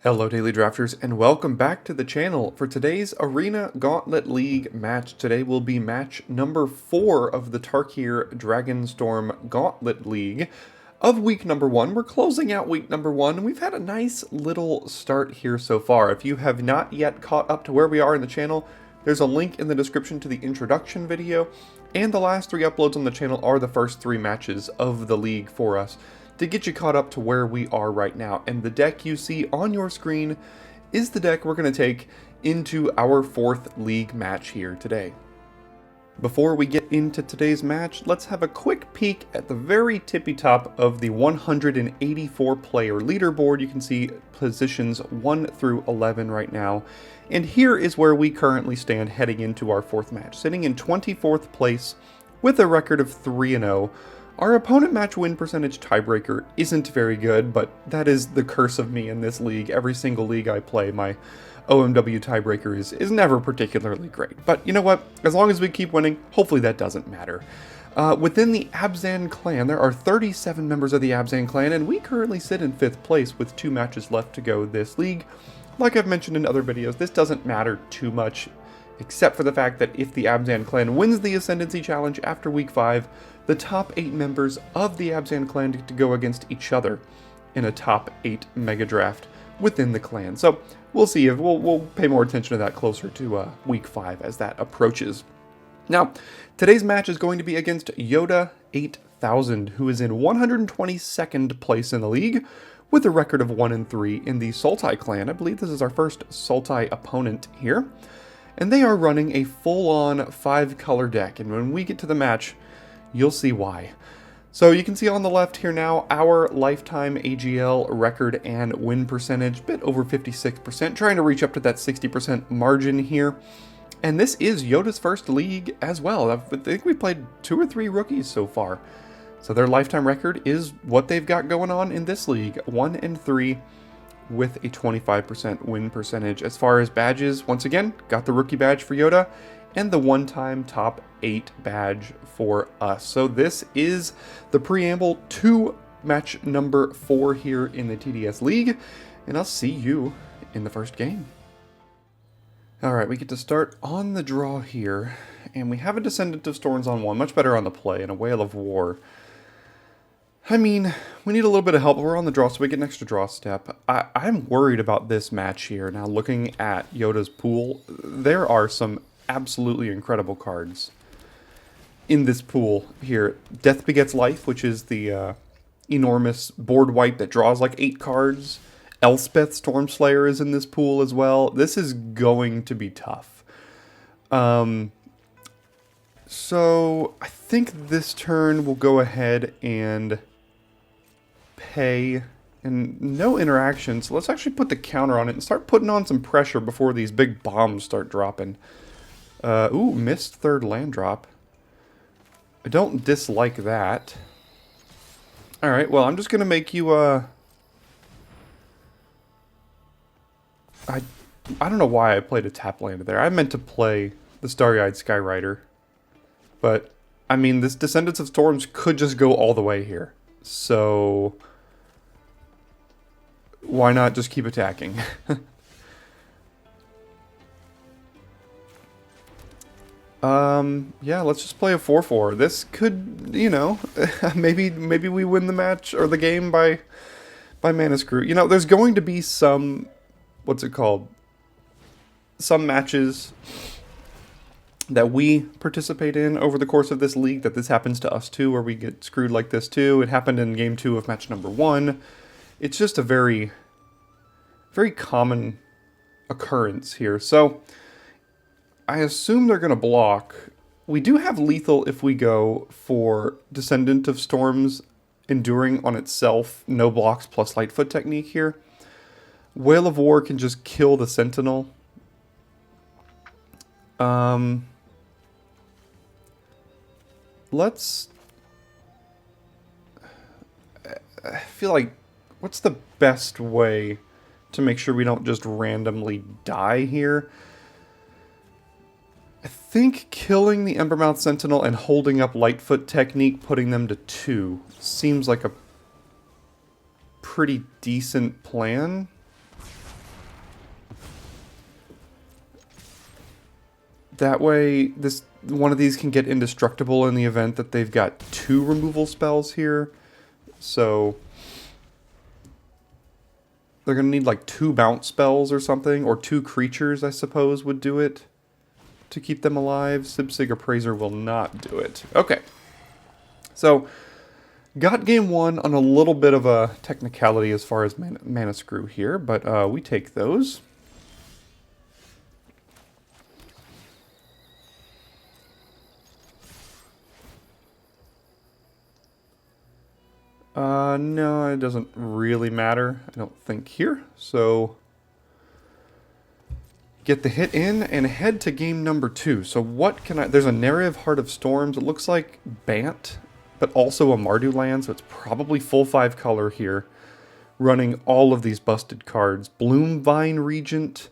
Hello Daily Drafters and welcome back to the channel. For today's Arena Gauntlet League match, today will be match number 4 of the Tarkir Dragonstorm Gauntlet League of week number 1. We're closing out week number 1 and we've had a nice little start here so far. If you have not yet caught up to where we are in the channel, there's a link in the description to the introduction video, and the last 3 uploads on the channel are the first 3 matches of the league for us, to get you caught up to where we are right now. And the deck you see on your screen is the deck we're going to take into our 4th league match here today. Before we get into today's match, let's have a quick peek at the very tippy top of the 184 player leaderboard. You can see positions 1 through 11 right now. And here is where we currently stand heading into our 4th match, sitting in 24th place with a record of 3-0. Our opponent match win percentage tiebreaker isn't very good, but that is the curse of me in this league. Every single league I play, my OMW tiebreaker is never particularly great. But you know what? As long as we keep winning, hopefully that doesn't matter. Within the Abzan clan, there are 37 members of the Abzan clan, and we currently sit in 5th place with 2 matches left to go this league. Like I've mentioned in other videos, this doesn't matter too much, except for the fact that if the Abzan clan wins the Ascendancy Challenge after week 5, the top 8 members of the Abzan clan get to go against each other in a top 8 mega draft within the clan. So we'll see if we'll pay more attention to that closer to week 5 as that approaches. Now, today's match is going to be against Yoda8000, who is in 122nd place in the league with a record of 1-3 in the Sultai clan. I believe this is our first Sultai opponent here. And they are running a full-on 5-color deck, and when we get to the match, you'll see why. So you can see on the left here now our lifetime AGL record and win percentage, bit over 56%, trying to reach up to that 60% margin here. And this is Yoda's first league as well. I think we've played 2 or 3 rookies so far. So their lifetime record is what they've got going on in this league, 1-3 with a 25% win percentage. As far as badges, once again, got the rookie badge for Yoda and the one-time top 8 badge for us. So this is the preamble to match number 4 here in the TDS League, and I'll see you in the first game. Alright, we get to start on the draw here, and we have a Descendant of Storms on 1, much better on the play, and a Whale of War. I mean, we need a little bit of help. We're on the draw, so we get an extra draw step. I'm worried about this match here. Now, looking at Yoda's pool, there are some absolutely incredible cards in this pool here. Death Begets Life, which is the enormous board wipe that draws like 8 cards. Elspeth Stormslayer is in this pool as well. This is going to be tough. So I think this turn we'll go ahead and pay, and no interaction, so let's actually put the counter on it and start putting on some pressure before these big bombs start dropping. Ooh, missed 3rd land drop. I don't dislike that. Alright, well, I'm just gonna make you, I don't know why I played a tap land there. I meant to play the Starry-Eyed Skyrider. But, I mean, this Descendants of Storms could just go all the way here. So, why not just keep attacking? Yeah, let's just play a 4-4. This could, you know, maybe we win the match or the game by mana screw. You know, there's going to be some, what's it called? Some matches that we participate in over the course of this league, that this happens to us too, where we get screwed like this too. It happened in game 2 of match number 1. It's just a very, very common occurrence here. So I assume they're going to block. We do have lethal if we go for Descendant of Storms Enduring on itself, no blocks plus Lightfoot technique here. Whale of War can just kill the Sentinel. Let's... I feel like, what's the best way to make sure we don't just randomly die here? I think killing the Embermouth Sentinel and holding up Lightfoot technique, putting them to 2, seems like a pretty decent plan. That way, one of these can get indestructible in the event that they've got 2 removal spells here. So they're going to need like 2 bounce spells or something, or 2 creatures, I suppose, would do it to keep them alive. Sibsig Appraiser will not do it. Okay. So, got game 1 on a little bit of a technicality as far as mana screw here, but we take those. No, it doesn't really matter, I don't think, here. So, get the hit in and head to game number 2. So what can I... There's a Narrative Heart of Storms. It looks like Bant, but also a Mardu land, so it's probably full 5 color here. Running all of these busted cards. Bloomvine Regent,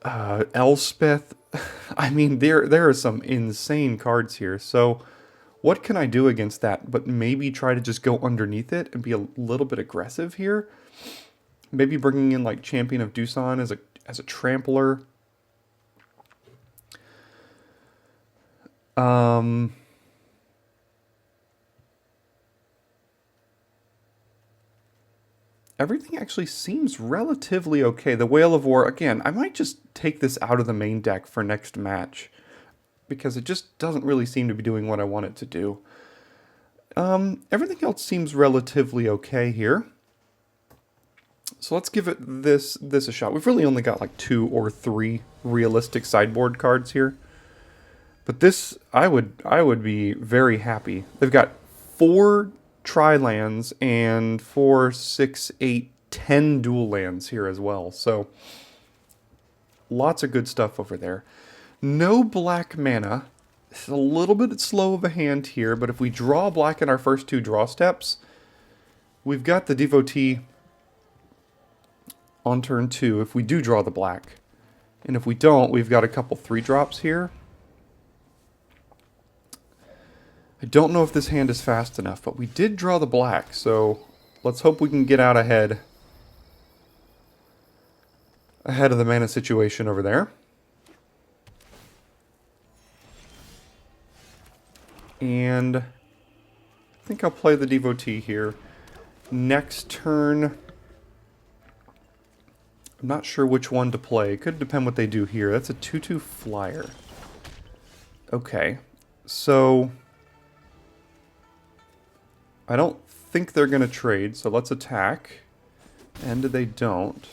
Elspeth. I mean, there are some insane cards here. So what can I do against that? But maybe try to just go underneath it and be a little bit aggressive here. Maybe bringing in like Champion of Doosan as a trampler. Everything actually seems relatively okay. The Whale of War, again, I might just take this out of the main deck for next match, because it just doesn't really seem to be doing what I want it to do. Everything else seems relatively okay here. So let's give it this a shot. We've really only got like 2 or 3 realistic sideboard cards here. But this, I would be very happy. They've got 4 tri-lands and 4, 6, 8, 10 dual lands here as well. So lots of good stuff over there. No black mana. It's a little bit slow of a hand here, but if we draw black in our first 2 draw steps, we've got the Devotee on turn 2 if we do draw the black. And if we don't, we've got a couple 3-drops here. I don't know if this hand is fast enough, but we did draw the black, so let's hope we can get out ahead of the mana situation over there. And I think I'll play the Devotee here. Next turn, I'm not sure which one to play. It could depend what they do here. That's a 2/2 flyer. Okay, so I don't think they're going to trade, so let's attack. And they don't.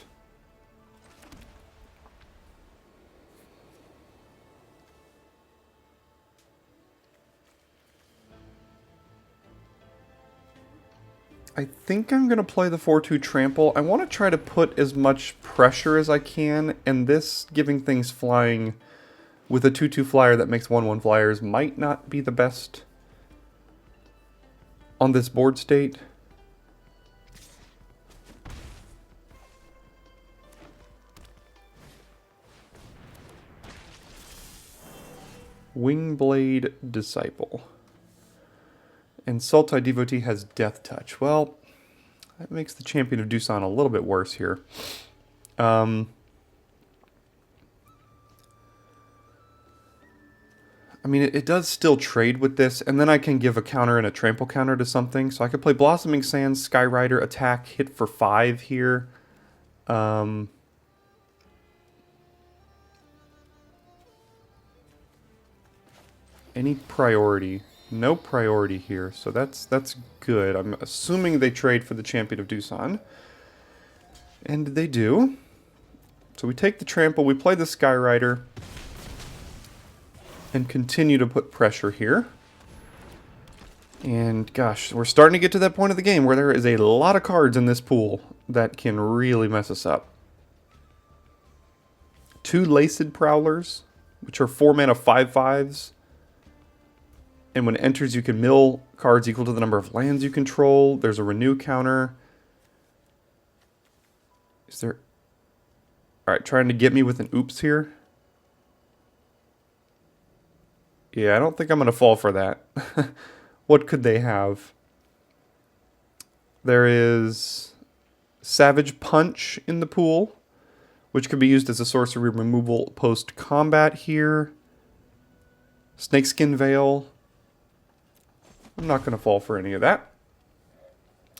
I think I'm going to play the 4/2 Trample. I want to try to put as much pressure as I can, and this giving things flying with a 2/2 flyer that makes 1/1 flyers might not be the best on this board state. Wingblade Disciple. And Sultai Devotee has Death Touch. Well, that makes the Champion of Doosan a little bit worse here. I mean, it does still trade with this, and then I can give a counter and a trample counter to something. So I could play Blossoming Sands, Skyrider, attack, hit for 5 here. Any priority? No priority here, so that's good. I'm assuming they trade for the Champion of Doosan. And they do. So we take the trample, we play the Skyrider, and continue to put pressure here. And gosh, we're starting to get to that point of the game where there is a lot of cards in this pool that can really mess us up. 2 Laced Prowlers, which are 4 mana 5/5s. And when it enters, you can mill cards equal to the number of lands you control. There's a renew counter. Is there... Alright, trying to get me with an oops here. Yeah, I don't think I'm going to fall for that. What could they have? There is Savage Punch in the pool, which could be used as a sorcery removal post-combat here. Snakeskin Veil. I'm not going to fall for any of that.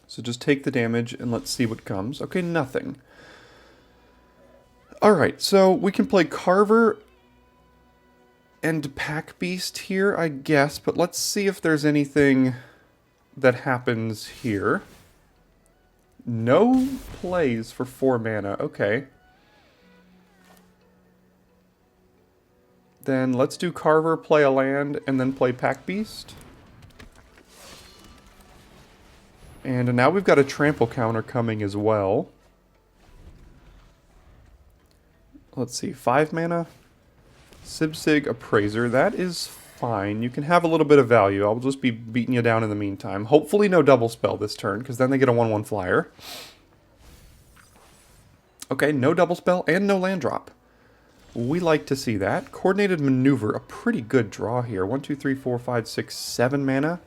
So just take the damage and let's see what comes. Okay, nothing. Alright, so we can play Carver and Pack Beast here, I guess. But let's see if there's anything that happens here. No plays for 4 mana. Okay. Then let's do Carver, play a land, and then play Pack Beast. And now we've got a trample counter coming as well. Let's see, 5 mana. Sibsig Appraiser, that is fine. You can have a little bit of value. I'll just be beating you down in the meantime. Hopefully no double spell this turn, because then they get a 1/1 flyer. Okay, no double spell and no land drop. We like to see that. Coordinated Maneuver, a pretty good draw here. 1, 2, 3, 4, 5, 6, 7 mana.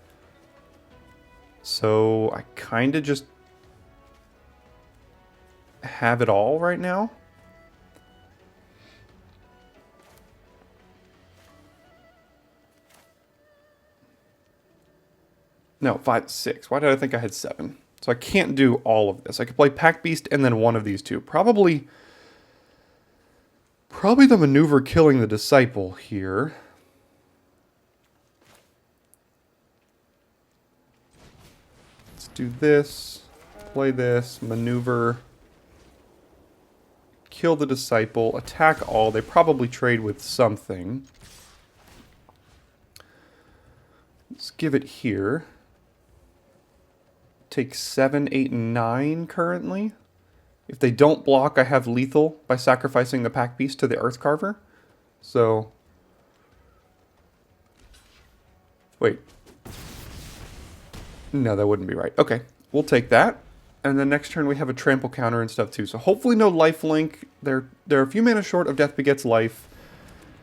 So I kind of just have it all right now. No, 5, 6. Why did I think I had 7? So I can't do all of this. I could play Pack Beast and then one of these two. Probably the Maneuver killing the Disciple here. Let's do this. Play this. Maneuver. Kill the Disciple. Attack all. They probably trade with something. Let's give it here. Take 7, 8, and 9 currently. If they don't block, I have lethal by sacrificing the Pack Beast to the Earth Carver. So, wait. No, that wouldn't be right. Okay, we'll take that. And then next turn we have a trample counter and stuff too. So hopefully no lifelink. They're a few mana short of Death Begets Life.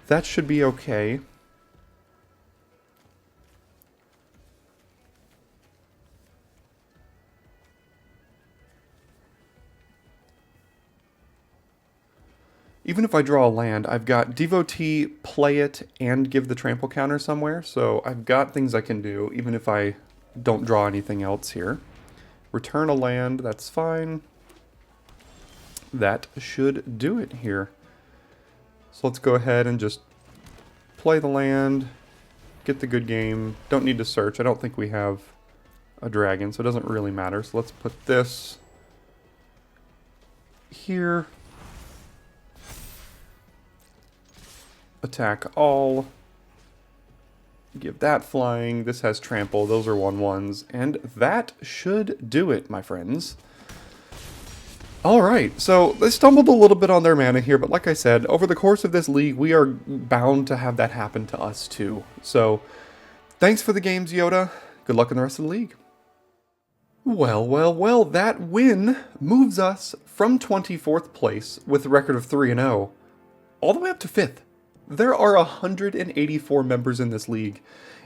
That should be okay. Even if I draw a land, I've got Devotee, play it, and give the trample counter somewhere. So I've got things I can do, even if I don't draw anything else here. Return a land, that's fine. That should do it here. So let's go ahead and just play the land, get the good game. Don't need to search. I don't think we have a dragon, so it doesn't really matter. So let's put this here. Attack all. Give that flying. This has trample. Those are 1/1s. And that should do it, my friends. Alright, so they stumbled a little bit on their mana here, but like I said, over the course of this league, we are bound to have that happen to us too. So, thanks for the games, Yoda. Good luck in the rest of the league. Well, that win moves us from 24th place with a record of 3-0 all the way up to 5th. There are 184 members in this league,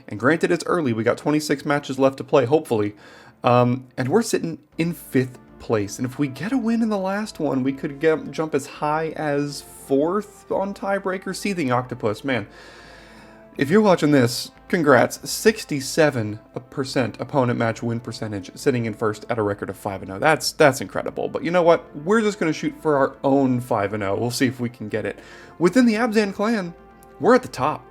and granted it's early, we got 26 matches left to play, hopefully, and we're sitting in 5th place, and if we get a win in the last one, we could jump as high as 4th on Tiebreaker. Seething Octopus, man, if you're watching this, congrats, 67% opponent match win percentage, sitting in 1st at a record of 5-0. That's incredible, but you know what? We're just going to shoot for our own 5-0. We'll see if we can get it. Within the Abzan clan, we're at the top.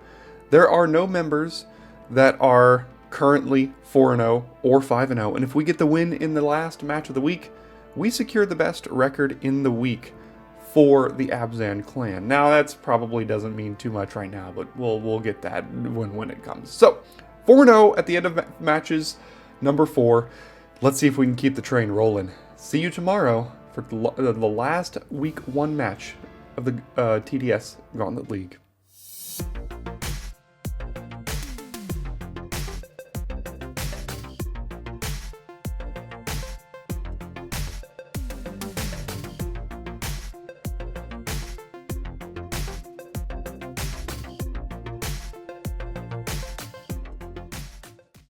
There are no members that are currently 4-0 or 5-0, and if we get the win in the last match of the week, we secure the best record in the week for the Abzan clan. Now, that's probably doesn't mean too much right now, but we'll get that when it comes. So, 4-0 at the end of matches number 4. Let's see if we can keep the train rolling. See you tomorrow for the last week 1 match of the TDS Gauntlet League.